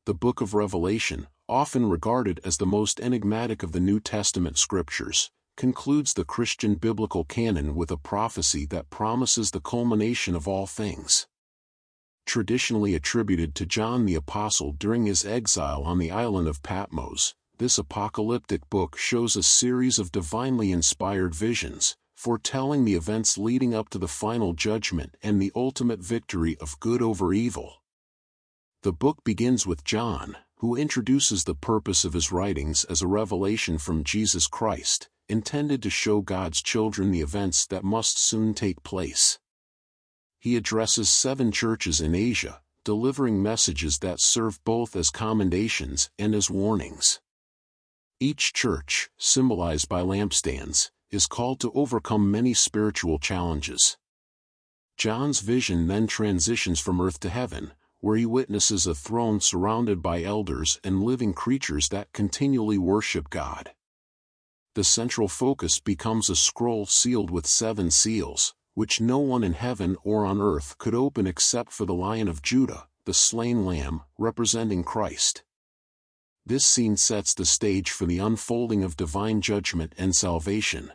The Book of Revelation, often regarded as the most enigmatic of the New Testament scriptures, concludes the Christian biblical canon with a prophecy that promises the culmination of all things. Traditionally attributed to John the Apostle during his exile on the island of Patmos, this apocalyptic book shows a series of divinely inspired visions, foretelling the events leading up to the final judgment and the ultimate victory of good over evil. The book begins with John, who introduces the purpose of his writings as a revelation from Jesus Christ, intended to show God's children the events that must soon take place. He addresses 7 churches in Asia, delivering messages that serve both as commendations and as warnings. Each church, symbolized by lampstands, is called to overcome many spiritual challenges. John's vision then transitions from earth to heaven, where he witnesses a throne surrounded by elders and living creatures that continually worship God. The central focus becomes a scroll sealed with 7 seals, which no one in heaven or on earth could open except for the Lion of Judah, the slain Lamb, representing Christ. This scene sets the stage for the unfolding of divine judgment and salvation.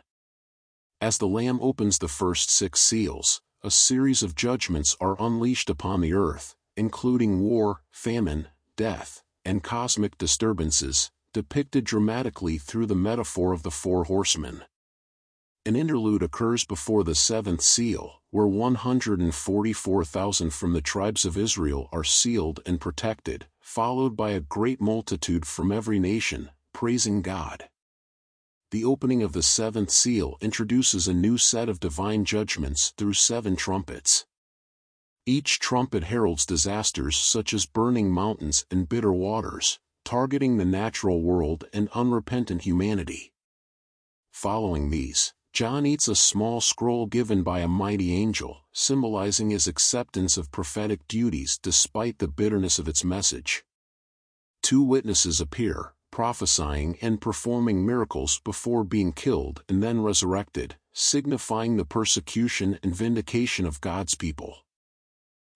As the Lamb opens the first 6 seals, a series of judgments are unleashed upon the earth, including war, famine, death, and cosmic disturbances, depicted dramatically through the metaphor of the 4 horsemen. An interlude occurs before the 7th seal, where 144,000 from the tribes of Israel are sealed and protected, followed by a great multitude from every nation, praising God. The opening of the 7th seal introduces a new set of divine judgments through 7 trumpets. Each trumpet heralds disasters such as burning mountains and bitter waters, targeting the natural world and unrepentant humanity. Following these, John eats a small scroll given by a mighty angel, symbolizing his acceptance of prophetic duties despite the bitterness of its message. 2 witnesses appear, prophesying and performing miracles before being killed and then resurrected, signifying the persecution and vindication of God's people.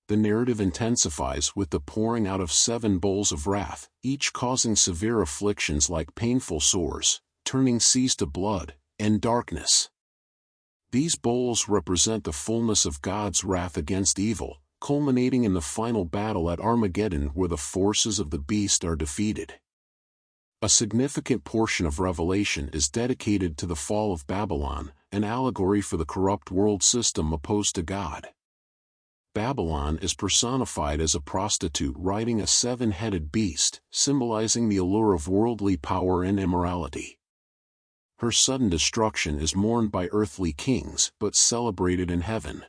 The narrative intensifies with the pouring out of 7 bowls of wrath, each causing severe afflictions like painful sores, turning seas to blood, and darkness. These bowls represent the fullness of God's wrath against evil, culminating in the final battle at Armageddon where the forces of the beast are defeated. A significant portion of Revelation is dedicated to the fall of Babylon, an allegory for the corrupt world system opposed to God. Babylon is personified as a prostitute riding a 7-headed beast, symbolizing the allure of worldly power and immorality. Her sudden destruction is mourned by earthly kings but celebrated in heaven.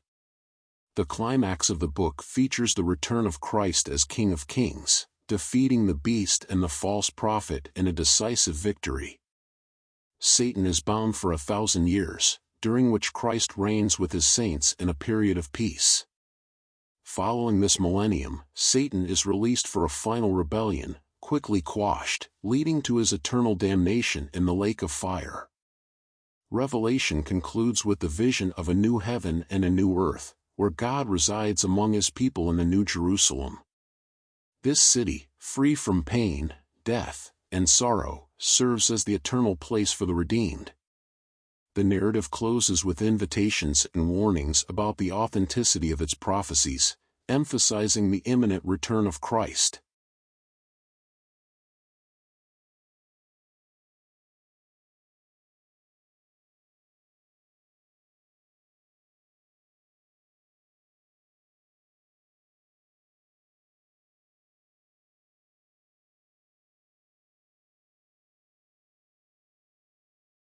The climax of the book features the return of Christ as King of Kings, defeating the beast and the false prophet in a decisive victory. Satan is bound for 1,000 years, during which Christ reigns with his saints in a period of peace. Following this millennium, Satan is released for a final rebellion, quickly quashed, leading to his eternal damnation in the lake of fire. Revelation concludes with the vision of a new heaven and a new earth, where God resides among his people in the New Jerusalem. This city, free from pain, death, and sorrow, serves as the eternal place for the redeemed. The narrative closes with invitations and warnings about the authenticity of its prophecies, emphasizing the imminent return of Christ.